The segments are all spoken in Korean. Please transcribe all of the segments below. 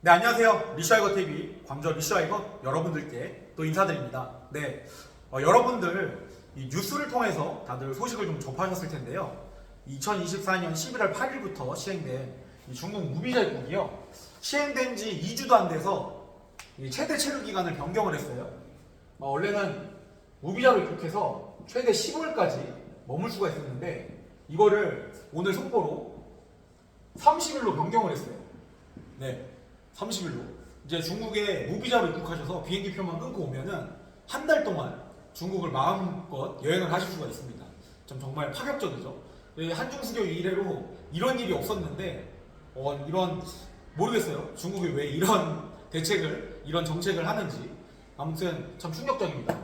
네, 안녕하세요. 리슈아이거 TV 광저 리슈아이거 여러분들께 또 인사드립니다. 네, 여러분들 이 뉴스를 통해서 다들 소식을 좀 접하셨을 텐데요. 2024년 11월 8일부터 시행된 이 중국 무비자 입국이요. 시행된 지 2주도 안 돼서 이 최대 체류 기간을 변경을 했어요. 원래는 무비자로 입국해서 최대 15일까지 머물 수가 있었는데 이거를 오늘 속보로 30일로 변경을 했어요. 네, 30일로. 이제 중국에 무비자로 입국하셔서 비행기 표만 끊고 오면은 한 달 동안 중국을 마음껏 여행을 하실 수가 있습니다. 좀 정말 파격적이죠. 한중수교 이래로 이런 일이 없었는데 이런 모르겠어요. 중국이 왜 이런 대책을 이런 정책을 하는지 아무튼 참 충격적입니다.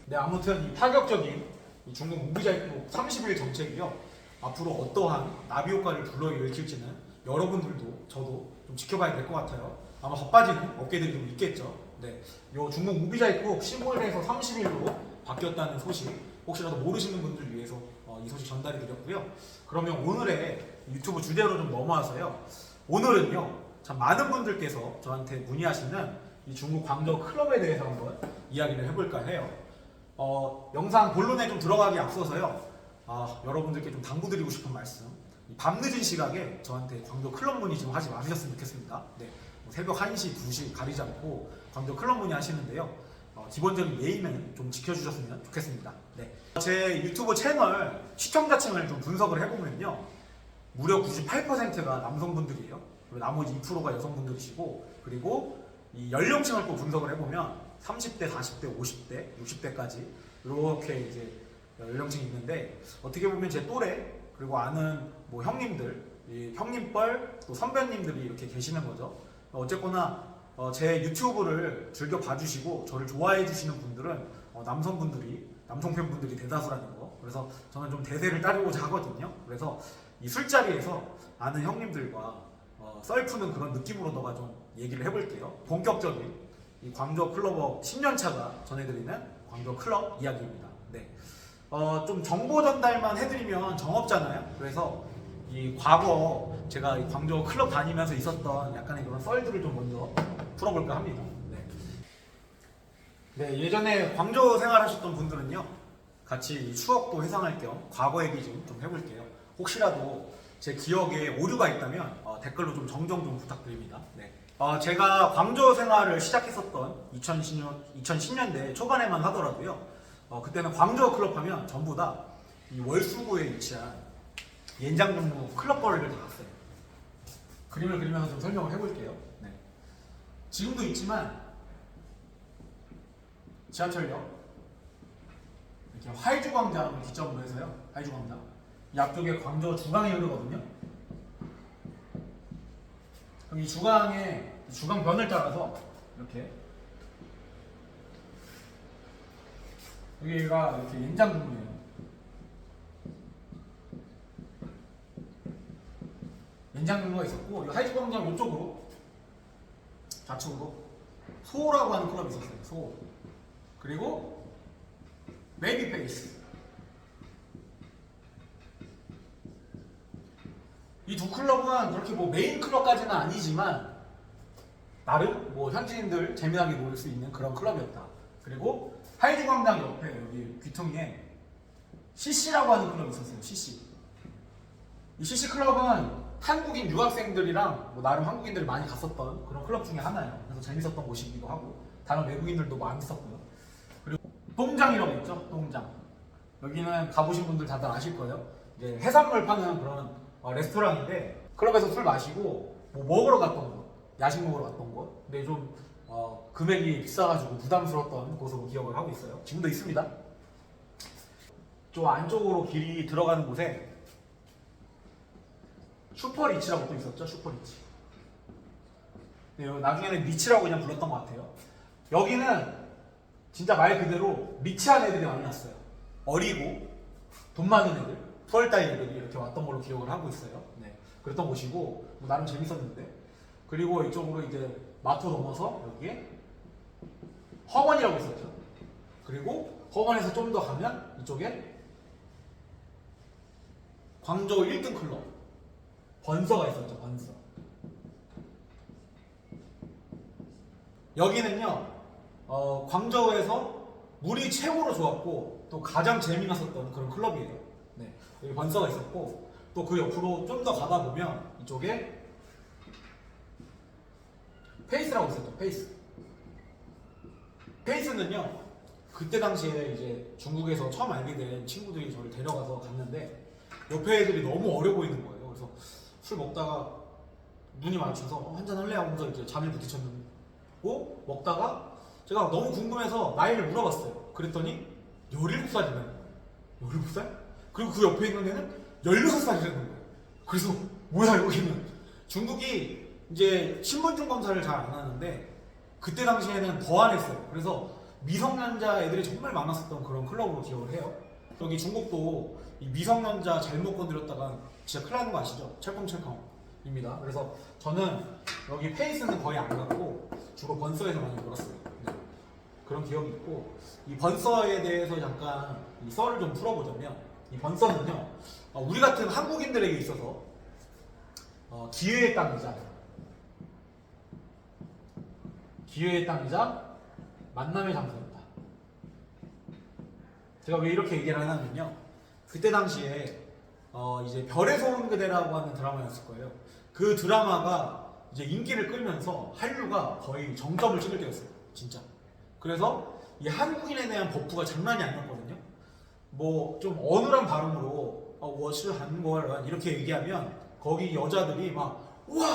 네, 아무튼 이 파격적인 이 중국 무비자 입국 30일 정책이요. 앞으로 어떠한 나비 효과를 불러일으킬지는 여러분들도 저도 좀 지켜봐야 될 것 같아요. 아마 바빠지는 업계들이 좀 있겠죠. 네, 요 중국 무비자 입국 15일에서 30일로 바뀌었다는 소식 혹시라도 모르시는 분들 위해서 이 소식 전달해 드렸고요. 그러면 오늘의 유튜브 주제로 좀 넘어와서요. 오늘은요, 참 많은 분들께서 저한테 문의하시는 이 중국 광저 클럽에 대해서 한번 이야기를 해볼까 해요. 영상 본론에 좀 들어가기 앞서서요. 여러분들께 좀 당부드리고 싶은 말씀. 밤늦은 시각에 저한테 광저 클럽 문의 좀 하지 마셨으면 좋겠습니다. 네, 새벽 1시, 2시 가리지 않고 광저 클럽 문의 하시는데요. 기본적인 예의는 좀 지켜주셨으면 좋겠습니다. 네, 제 유튜브 채널 시청자층을 좀 분석을 해보면요. 무려 98%가 남성분들이에요. 그리고 나머지 2%가 여성분들이시고, 그리고 이 연령층을 또 분석을 해보면 30대, 40대, 50대, 60대까지 이렇게 이제 연령층이 있는데, 어떻게 보면 제 또래 그리고 아는 뭐 형님들, 이 형님뻘 또 선배님들이 이렇게 계시는 거죠. 어쨌거나 제 유튜브를 즐겨 봐주시고 저를 좋아해 주시는 분들은 남성분들이, 남성 팬분들이 대다수라는 거. 그래서 저는 좀 대세를 따르고자 하거든요. 그래서 이 술자리에서 아는 형님들과 썰 푸는 그런 느낌으로다가 좀 얘기를 해볼게요. 본격적인 이 광저 클럽업 10년차가 전해드리는 광저 클럽 이야기입니다. 네. 좀 정보 전달만 해드리면 정없잖아요. 그래서 이 과거 제가 이 광저 클럽 다니면서 있었던 약간의 그런 썰들을 좀 먼저 풀어볼까 합니다. 네. 네, 예전에 광저 생활하셨던 분들은요, 같이 추억도 회상할 겸 과거 얘기 좀 해볼게요. 혹시라도 제 기억에 오류가 있다면 댓글로 좀 정정 좀 부탁드립니다. 네. 제가 광저 생활을 시작했었던 2010년대 초반에만 하더라도요. 그때는 광저 클럽 하면 전부 다 이 월수구에 위치한 연장종로 클럽 거리를 다 갔어요. 그림을 그리면서 좀 설명을 해볼게요. 네. 지금도 있지만 지하철역 이렇게 활주광장을 기점으로 해서요. 활주광장 이 앞쪽에 광저 주강이 흐르거든요. 그럼 이 주강의 주강변을 따라서 이렇게 여기가 이렇게 연장종로예요. 연장종로가 있었고, 이 하이주광장 이쪽으로 좌측으로 소라고 하는 클럽이 있었어요. 소. 그리고 베이비페이스. 이 두 클럽은 그렇게 뭐 메인 클럽까지는 아니지만 나름 뭐 현지인들 재미나게 놀 수 있는 그런 클럽이었다. 그리고 하이주광장 옆에 여기 귀퉁이에 CC라고 하는 클럽이 있었어요. CC. 이 CC 클럽은 한국인 유학생들이랑 뭐 나름 한국인들이 많이 갔었던 그런 클럽 중에 하나예요. 그래서 재밌었던 곳이기도 하고 다른 외국인들도 많이 있었고요. 그리고 똥장이라고 있죠. 똥장. 여기는 가보신 분들 다들 아실 거예요. 이제 해산물 파는 그런 레스토랑인데 클럽에서 술 마시고 뭐 먹으러 갔던 곳, 야식 먹으러 갔던 곳. 근데 좀 금액이 비싸가지고 부담스러웠던 곳으로 기억을 하고 있어요. 지금도 있습니다. 저 안쪽으로 길이 들어가는 곳에 슈퍼리치라고 또 있었죠. 슈퍼리치. 네, 나중에는 리치라고 그냥 불렀던 것 같아요. 여기는 진짜 말 그대로 리치한 애들이 많이 왔어요. 어리고 돈 많은 애들, 투얼다이 애들이 이렇게 왔던 걸로 기억을 하고 있어요. 네, 그랬던 곳이고 뭐 나름 재밌었는데. 그리고 이쪽으로 이제 마토 넘어서 여기에 허원이라고 있었죠. 그리고 허원에서 좀 더 가면 이쪽에 광저 1등 클럽 번서가 있었죠. 번서. 여기는요, 광저우에서 물이 최고로 좋았고 또 가장 재미났었던 그런 클럽이에요. 네, 여기 번서가 있었고 또 그 옆으로 좀 더 가다 보면 이쪽에 페이스라고 있었죠. 페이스는요, 그때 당시에 이제 중국에서 처음 알게 된 친구들이 저를 데려가서 갔는데 옆에 애들이 너무 어려 보이는 거예요. 그래서 술 먹다가 눈이 마주쳐서 한잔 할래? 하면서 이렇게 잠을 부딪혔고 먹다가 제가 너무 궁금해서 나이를 물어봤어요. 그랬더니 17살이라는 거예요. 17살? 그리고 그 옆에 있는 애는 16살이라는 거예요. 그래서 뭐야 여기는. 중국이 이제 신분증 검사를 잘 안 하는데 그때 당시에는 더 안 했어요. 그래서 미성년자 애들이 정말 많았었던 그런 클럽으로 기억을 해요. 여기 중국도 이 미성년자 잘못 건드렸다가 진짜 큰일 나는 거 아시죠? 찰컹찰컹입니다. 그래서 저는 여기 페이스는 거의 안 갔고 주로 번서에서 많이 놀았어요. 네. 그런 기억이 있고, 이 번서에 대해서 잠깐 이 썰을 좀 풀어보자면, 이 번서는요, 우리 같은 한국인들에게 있어서 기회의 땅이자 만남의 장소입니다. 제가 왜 이렇게 얘기를 하냐면요, 그때 당시에 이제 별에서 온 그대라고 하는 드라마였을 거예요. 그 드라마가 이제 인기를 끌면서 한류가 거의 정점을 찍을 때였어요. 진짜. 그래서 이 한국인에 대한 버프가 장난이 아니었거든요. 뭐 좀 어눌한 발음으로 我是韩国人 이렇게 얘기하면 거기 여자들이 막 우와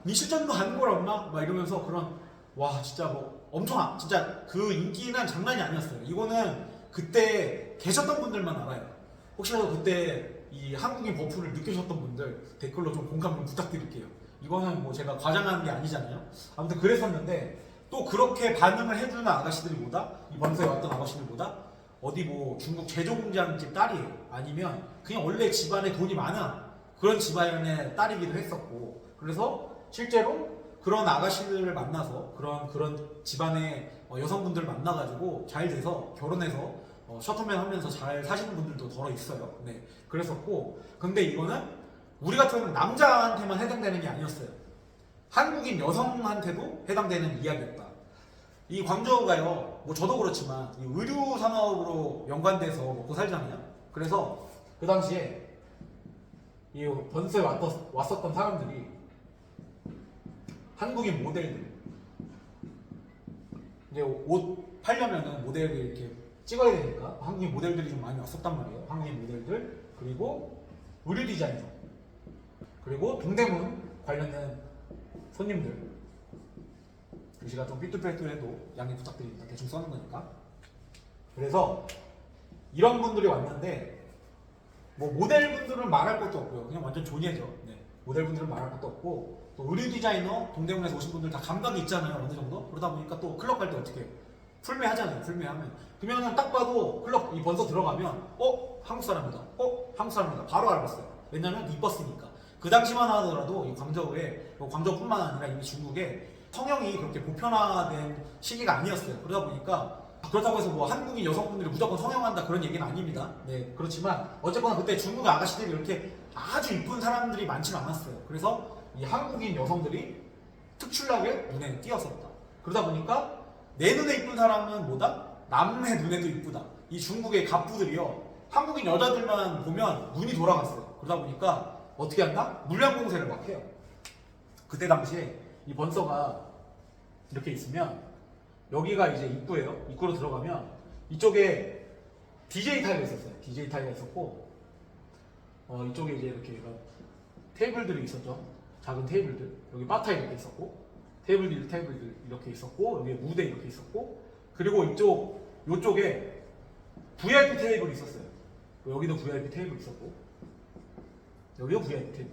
니 실전도 한국어였나? 막 이러면서 그런 와 진짜 뭐 엄청 진짜 그 인기는 장난이 아니었어요. 이거는 그때 계셨던 분들만 알아요. 혹시라도 그때 이 한국인 버프를 느끼셨던 분들 댓글로 좀 공감 좀 부탁드릴게요. 이거는 뭐 제가 과장하는 게 아니잖아요. 아무튼 그랬었는데 또 그렇게 반응을 해주는 아가씨들보다 이 번서에 왔던 아가씨들보다 어디 뭐 중국 제조공장집 딸이에요. 아니면 그냥 원래 집안에 돈이 많아 그런 집안의 딸이기도 했었고, 그래서 실제로 그런 아가씨들을 만나서 그런 집안의 여성분들을 만나가지고 잘 돼서 결혼해서 셔틀맨 하면서 잘 사시는 분들도 더러 있어요. 네, 그랬었고, 근데 이거는 우리 같은 남자한테만 해당되는 게 아니었어요. 한국인 여성한테도 해당되는 이야기였다. 이 광저우가요, 뭐 저도 그렇지만 이 의류 산업으로 연관돼서 먹고 살잖아요. 그래서 그 당시에 이 번스에 왔었던 사람들이 한국인 모델들, 이제 옷 팔려면은 모델을 이렇게 찍어야 되니까 한국인 모델들이 좀 많이 왔었단 말이에요. 한국인 모델들, 그리고 의류 디자이너, 그리고 동대문 관련된 손님들. 글씨가 좀 삐뚤빼뚤해도 양해 부탁드립니다. 대충 써는 거니까. 그래서 이런 분들이 왔는데 뭐 모델분들은 말할 것도 없고요. 그냥 완전 존예죠. 네. 모델분들은 말할 것도 없고, 또 의류 디자이너, 동대문에서 오신 분들 다 감각이 있잖아요. 어느 정도. 그러다 보니까 또 클럽 갈 때 어떻게 해요? 풀메하잖아요. 풀메하면 그러면은 딱 봐도 클럽 이 번서 들어가면 한국 사람이다. 한국 사람이다. 바로 알았어요. 왜냐면 이뻤으니까. 그 당시만 하더라도 이 광저우에, 광저우뿐만 아니라 이미 중국에 성형이 그렇게 보편화된 시기가 아니었어요. 그러다 보니까 그렇다고 해서 뭐 한국인 여성분들이 무조건 성형한다 그런 얘기는 아닙니다. 네, 그렇지만 어쨌거나 그때 중국 아가씨들이 이렇게 아주 이쁜 사람들이 많지는 않았어요. 그래서 이 한국인 여성들이 특출나게 눈에 띄었었다. 그러다 보니까 내 눈에 이쁜 사람은 뭐다? 남의 눈에도 이쁘다. 이 중국의 갑부들이요, 한국인 여자들만 보면 눈이 돌아갔어요. 그러다 보니까 어떻게 한다? 물량 공세를 막 해요. 그때 당시에 이 번서가 이렇게 있으면 여기가 이제 입구예요. 입구로 들어가면 이쪽에 DJ 타이가 있었어요. DJ 타이가 있었고, 이쪽에 이제 이렇게 테이블들이 있었죠. 작은 테이블들. 여기 바 타이 이렇게 있었고, 테이블들 이렇게 있었고, 여기 무대 이렇게 있었고, 그리고 요쪽에 VIP 테이블이 있었어요. 여기도 VIP 테이블 있었고, 여기도 VIP 테이블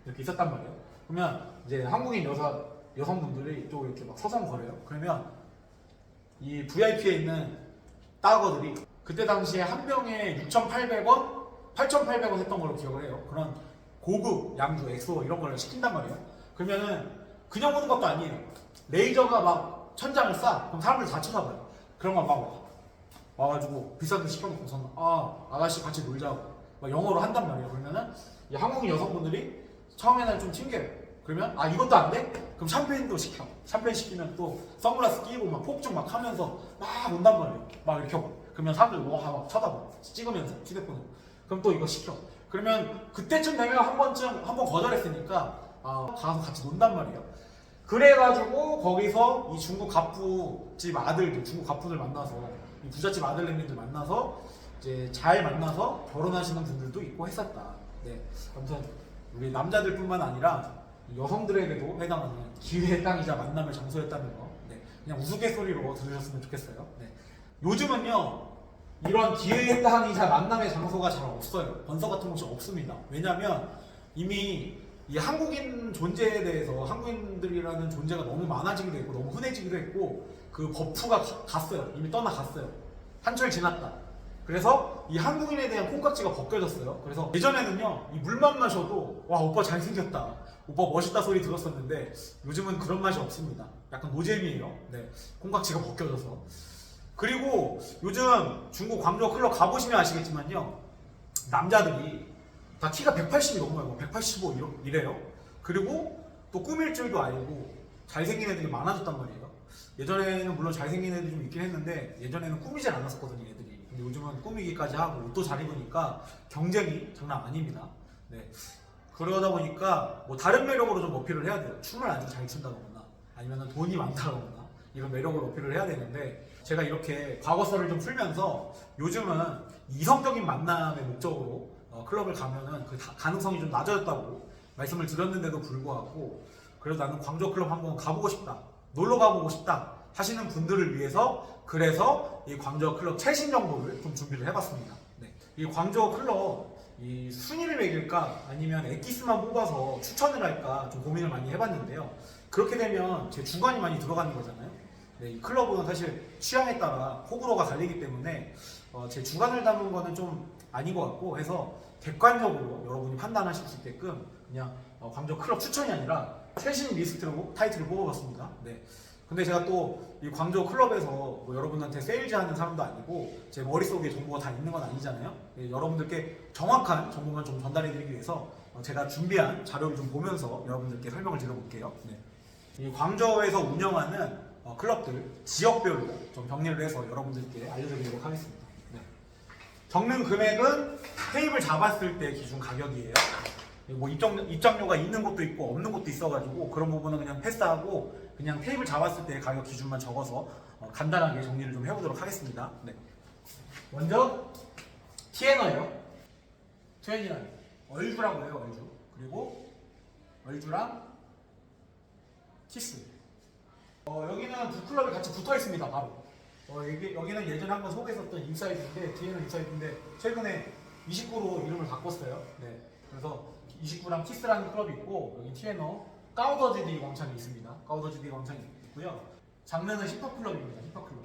이렇게 있었단 말이에요. 그러면 이제 한국인 여성분들이 이쪽으로 이렇게 막 서성거려요. 그러면 이 VIP에 있는 따거들이 그때 당시에 한 병에 6,800원, 8,800원 했던 걸로 기억을 해요. 그런 고급 양주, 엑소 이런 걸 시킨단 말이에요. 그러면은 그냥 오는 것도 아니에요. 레이저가 막 천장을 쏴. 그럼 사람들 다 쳐다봐요. 그런 거 막 와가지고 비싼 데 시켜놓고서는 아가씨 같이 놀자고 막 영어로 한단 말이에요. 그러면은 이 한국인 여성분들이 처음에는 좀 튕겨요. 그러면 아 이것도 안 돼? 그럼 샴페인도 시켜. 샴페인 시키면 또 선글라스 끼고 막 폭죽 막 하면서 막 온단 말이에요. 막 이렇게 와. 그러면 사람들 와 쳐다봐. 찍으면서 휴대폰으로. 그럼 또 이거 시켜. 그러면 그때쯤 되면 한 번 거절했으니까 가서 같이 논단 말이에요. 그래가지고 거기서 이 중국 갑부집 아들들, 중국 갑부들 만나서 이 부잣집 아들내미들 만나서 이제 잘 만나서 결혼하시는 분들도 있고 했었다. 네, 아무튼 우리 남자들뿐만 아니라 여성들에게도 해당하는 기회의 땅이자 만남의 장소였다는 거, 네, 그냥 우스갯소리로 들으셨으면 좋겠어요. 네. 요즘은요 이런 기회의 땅이자 만남의 장소가 잘 없어요. 건설 같은 곳이 없습니다. 왜냐하면 이미 이 한국인 존재에 대해서 한국인들이라는 존재가 너무 많아지기도 했고 너무 흔해지기도 했고 그 버프가 갔어요. 이미 떠나갔어요. 한철 지났다. 그래서 이 한국인에 대한 콩깍지가 벗겨졌어요. 그래서 예전에는요 이 물만 마셔도 와 오빠 잘생겼다, 오빠 멋있다 소리 들었었는데 요즘은 그런 맛이 없습니다. 약간 노잼이에요. 네, 콩깍지가 벗겨져서. 그리고 요즘 중국 광저우 클럽 가보시면 아시겠지만요 남자들이 다 키가 180이 넘어요. 185 이래요. 그리고 또 꾸밀 줄도 알고 잘생긴 애들이 많아졌단 말이에요. 예전에는 물론 잘생긴 애들이 좀 있긴 했는데 예전에는 꾸미질 않았었거든요 애들이. 근데 요즘은 꾸미기까지 하고 옷도 잘 입으니까 경쟁이 장난 아닙니다. 네. 그러다 보니까 뭐 다른 매력으로 좀 어필을 해야 돼요. 춤을 아주 잘 춘다거나 아니면 돈이 많다거나 이런 매력을 어필을 해야 되는데 제가 이렇게 과거사를 좀 풀면서 요즘은 이성적인 만남의 목적으로 클럽을 가면은 그 가능성이 좀 낮아졌다고 말씀을 드렸는데도 불구하고 그래도 나는 광저우 클럽 한번 가보고 싶다, 놀러 가보고 싶다 하시는 분들을 위해서 그래서 이 광저우 클럽 최신 정보를 좀 준비를 해봤습니다. 네. 이 광저우 클럽 이 순위를 매길까 아니면 엑기스만 뽑아서 추천을 할까 좀 고민을 많이 해봤는데요. 그렇게 되면 제 주관이 많이 들어가는 거잖아요. 네, 이 클럽은 사실 취향에 따라 호불호가 갈리기 때문에 제 주관을 담은 거는 좀 아닌 것 같고 해서 객관적으로 여러분이 판단하실 수 있게끔 그냥 광저우 클럽 추천이 아니라 최신 리스트로 타이틀을 뽑아봤습니다. 네. 근데 제가 또 이 광저우 클럽에서 뭐 여러분한테 세일즈하는 사람도 아니고 제 머릿속에 정보가 다 있는 건 아니잖아요. 네, 여러분들께 정확한 정보만 좀 전달해드리기 위해서 제가 준비한 자료를 좀 보면서 여러분들께 설명을 드려볼게요. 네. 이 광저우에서 운영하는 클럽들 지역별로 좀 정리를 해서 여러분들께 알려드리도록 하겠습니다. 네. 적는 금액은 테이블 잡았을 때 기준 가격이에요. 뭐 입장료가 있는 것도 있고 없는 것도 있어가지고 그런 부분은 그냥 패스하고 그냥 테이블 잡았을 때 가격 기준만 적어서 간단하게 정리를 좀 해보도록 하겠습니다. 네. 먼저 티에너예요. 29 얼주라고 해요. 얼주. 그리고 얼주랑 키스. 여기는 두 클럽이 같이 붙어 있습니다. 바로. 여기는 예전에 한번 소개했었던 인사이드인데 뒤에는 인사이드인데 최근에 29로 이름을 바꿨어요. 네. 그래서 29랑 키스라는 클럽이 있고 여기 티에너 까우더지디 광장이 있습니다. 까우더지디 광장이 있고요. 장르는 힙합 클럽입니다. 힙합 클럽.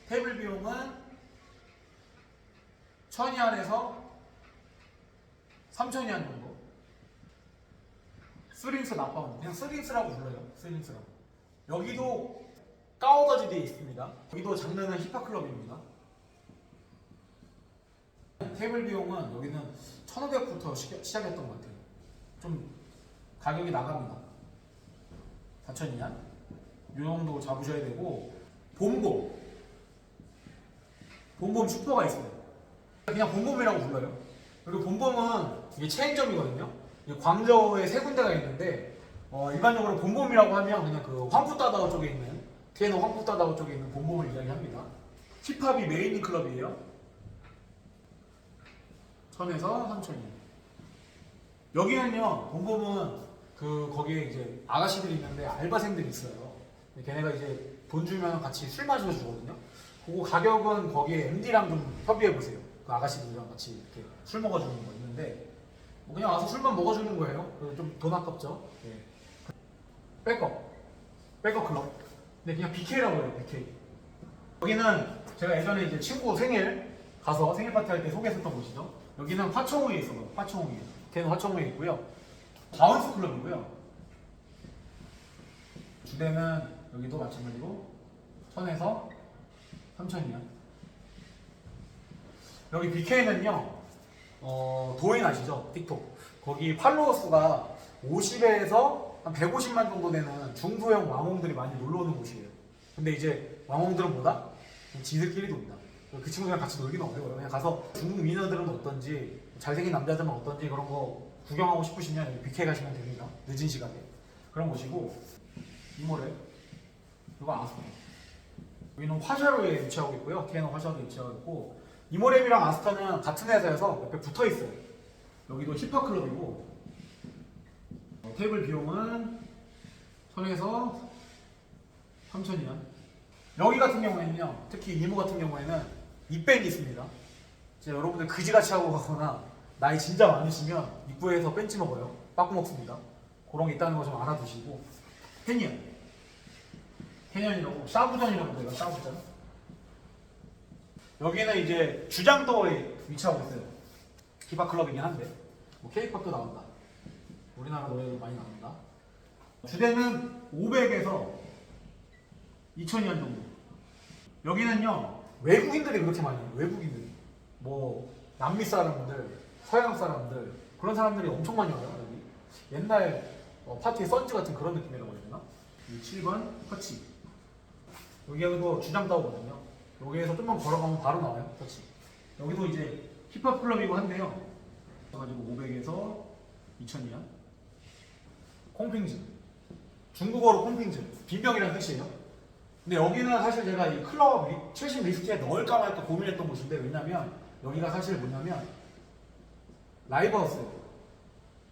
테이블 비용은 1000위안에서 3000위안 정도. 스링스 나빠운드. 그냥 스링스라고 불러요. 스링스라고. 여기도 까우더지디에 있습니다. 여기도 장르는 힙합 클럽입니다. 테이블 비용은 여기는 1500부터 시작했던 것 같아요. 좀 가격이 나갑니다. 4000위안 이 정도 잡으셔야 되고 봄봄 슈퍼가 있어요. 그냥 봄봄이라고 불러요. 그리고 봄봄은 이게 체인점이거든요. 광저우에 세 군데가 있는데 일반적으로 봄봄이라고 하면 그냥 그 황푸따다오 쪽에 있는 티에너 황푸따다오 쪽에 있는 봄봄을 이야기합니다. 힙합이 메인 클럽이에요. 1000에서 3000위. 여기는요, 봄봄은 거기에 이제 아가씨들이 있는데 알바생들이 있어요. 걔네가 이제 돈 주면 같이 술 마셔 주거든요. 그거 가격은 거기에 MD랑 좀 협의해 보세요. 그 아가씨들이랑 같이 이렇게 술 먹어주는 거 있는데 뭐 그냥 와서 술만 먹어주는 거예요. 좀 돈 아깝죠. 네. 백업 클럽. 근데 그냥 BK라고 해요. BK. 여기는 제가 예전에 이제 친구 생일 가서 생일 파티 할 때 소개했었던 곳이죠. 여기는 화초우에 있어요. 화초우에. 걔는 화초우에 있고요. 바운스 클럽이고요. 주대는 여기도 마찬가지로 1000에서 3000이요. 여기 BK는요, 도인 아시죠? 틱톡. 거기 팔로워 수가 50에서 한 150만 정도 되는 중소형 왕홍들이 많이 놀러 오는 곳이에요. 근데 이제 왕홍들은 뭐다? 지들끼리 논다. 그 친구들이랑 같이 놀기는 어려워요. 그냥 가서 중국 미녀들은 어떤지, 잘생긴 남자들은 어떤지 그런 거 구경하고 싶으시면 여기 BK 가시면 됩니다. 늦은 시간에. 그런 곳이고, 이모래. 이거 아스토. 여기는 화샤로에 위치하고 있고요. TNO 화샤로에 위치하고 있고, 이모랩이랑 아스타는 같은 회사여서 옆에 붙어 있어요. 여기도 힙합 클럽이고, 테이블 비용은 1000에서 3000이야. 여기 같은 경우에는요, 특히 이모 같은 경우에는 입밴이 있습니다. 여러분들 그지같이 하고 가거나 나이 진짜 많으시면 입구에서 벤치 먹어요. 빠꾸 먹습니다. 그런 게 있다는 거 좀 알아두시고. 해니언. 해니언이라고, 샤브전이라고 해요. 샤브전. 여기는 이제 주장도에 위치하고 있어요. 힙합 클럽이긴 한데 뭐 K-팝도 나온다. 우리나라 노래도 많이 나온다. 주대는 500에서 2000년 정도. 여기는요 외국인들이 그렇게 많이 해요. 외국인들이 뭐 남미 사람들, 서양 사람들 그런 사람들이 엄청 많이 와요. 여기 옛날 파티의 선즈 같은 그런 느낌이라고 해야 되나? 7번 터치. 여기도 주장 따오거든요. 여기에서 좀만 걸어가면 바로 나와요. 터치. 여기도 이제 힙합 클럽이고 한데요. 그래가지고 500에서 2000이야. 콩핑즈. 중국어로 콩핑즈. 빈병이라는 뜻이에요. 근데 여기는 사실 제가 이 클럽 최신 리스트에 넣을까 말까 고민했던 곳인데, 왜냐면 여기가 사실 뭐냐면 라이브하우스예요.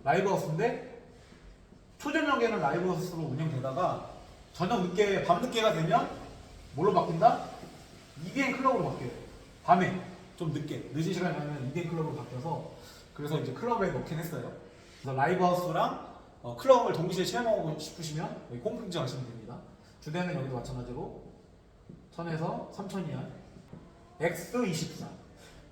라이브하우스인데 초저녁에는 라이브하우스로 운영되다가 저녁 늦게 밤늦게가 되면 뭘로 바뀐다? EDM 클럽으로 바뀌어요. 밤에 좀 늦게 늦은 시간에 가면 EDM 클럽으로 바뀌어서, 그래서 이제 클럽에 넣긴 했어요. 그래서 라이브하우스랑 클럽을 동시에 체험하고 싶으시면 여기 콩핑즈 가시면 됩니다. 주대는 여기도 마찬가지로 1000에서 3000이야. X24.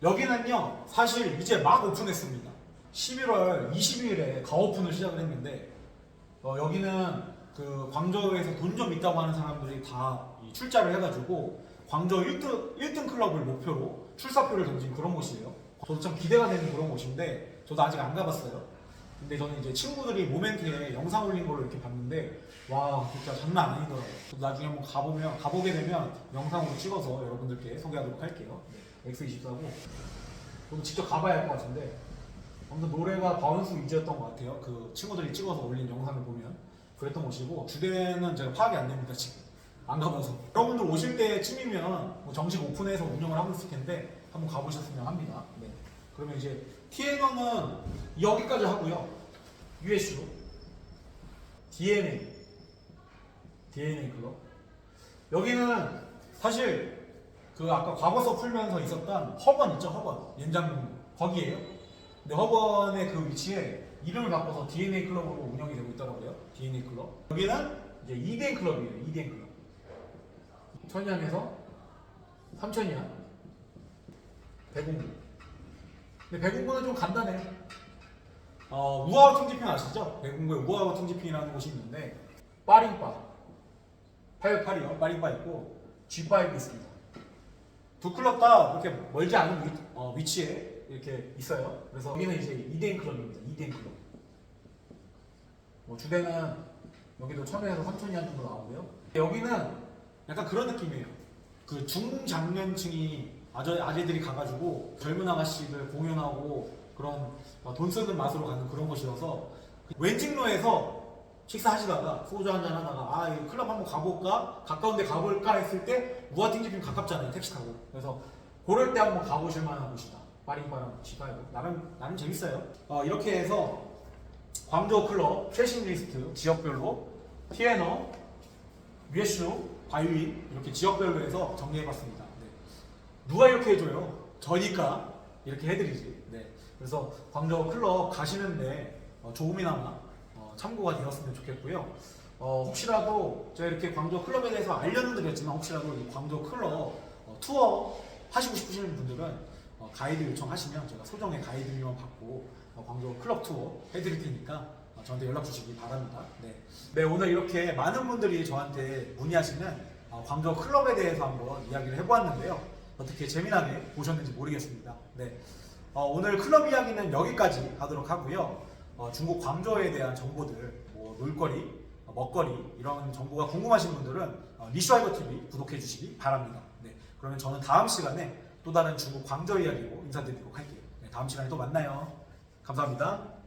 여기는요 사실 이제 막 오픈했습니다. 11월 22일에 가오픈을 시작을 했는데, 여기는 그 광저우에서 돈 좀 있다고 하는 사람들이 다 출자를 해가지고 광저우 1등 클럽을 목표로 출사표를 던진 그런 곳이에요. 저도 참 기대가 되는 그런 곳인데 저도 아직 안 가봤어요. 근데 저는 이제 친구들이 모멘트에 영상 올린 걸로 이렇게 봤는데 와 진짜 장난 아니더라고요. 저도 나중에 한번 가보게 되면 영상으로 찍어서 여러분들께 소개하도록 할게요. 네, X24고 저도 직접 가봐야 할 것 같은데 아무튼 노래가 바운스 위주였던 것 같아요. 그 친구들이 찍어서 올린 영상을 보면 그랬던 곳이고, 주대는 제가 파악이 안 됩니다. 지금 안 가봐서. 여러분들 오실 때쯤이면 뭐 정식 오픈해서 운영을 하고 있을 텐데 한번 가보셨으면 합니다. 네. 그러면 이제 TNO는 여기까지 하고요. US로 DNA 클럽. 여기는 사실 그 아까 과거서 풀면서 있었던 허번 있죠, 허번 연장군 거기에요. 근데 허번의 그 위치에 이름을 바꿔서 DNA 클럽으로 운영이 되고 있더라고요. DNA 클럽. 여기는 이제 EDM 클럽이에요. EDM 클럽. 1000년에서 3000이야. 배공부. 근데 배공부는 좀 간단해. 우아우 팅지핑 아시죠? 배공부에 우아우 팅지핑이라는 곳이 있는데 빠링바 868이요. 빠링바 있고 G5 있습니다. 두 클럽 다 그렇게 멀지 않은 위치에 이렇게 있어요. 그래서 여기는 이제 EDM 클럽입니다. EDM 클럽. 뭐 주대는 여기도 1000에서 3000년 정도 나오고요. 여기는 약간 그런 느낌이에요. 그 중장년층이 아재들이 가가지고 젊은 아가씨들 공연하고 그런 돈 쓰는 맛으로 가는 그런 곳이어서, 왼직로에서 식사하시다가 소주 한잔 하다가 이 클럽 한번 가볼까? 가까운 데 가볼까? 했을 때 우아팅집이 가깝잖아요. 택시 타고. 그래서 그럴 때 한번 가보실 만한 곳이다. 빠링빠랑 G5. 나름 재밌어요. 이렇게 해서 광저우 클럽 최신 리스트 지역별로 TNO, USU, 바이윈 이렇게 지역별로 해서 정리해봤습니다. 네. 누가 이렇게 해줘요? 저니까 이렇게 해드리지. 네. 그래서 광저우 클럽 가시는데 조금이나마 참고가 되었으면 좋겠고요. 혹시라도 제가 이렇게 광저우 클럽에 대해서 알려는 드렸지만 혹시라도 이 광저우 클럽 투어 하시고 싶으시는 분들은 가이드 요청하시면 제가 소정의 가이드료만 받고 광저우 클럽 투어 해드릴 테니까 저한테 연락 주시기 바랍니다. 네, 오늘 이렇게 많은 분들이 저한테 문의하시는 광저우 클럽에 대해서 한번 이야기를 해보았는데요. 어떻게 재미나게 보셨는지 모르겠습니다. 네, 오늘 클럽 이야기는 여기까지 하도록 하고요. 중국 광저우에 대한 정보들, 뭐 놀거리, 먹거리 이런 정보가 궁금하신 분들은 리슈아이버 TV 구독해 주시기 바랍니다. 네, 그러면 저는 다음 시간에 또 다른 중국 광저우 이야기로 인사드리도록 할게요. 네, 다음 시간에 또 만나요. 감사합니다.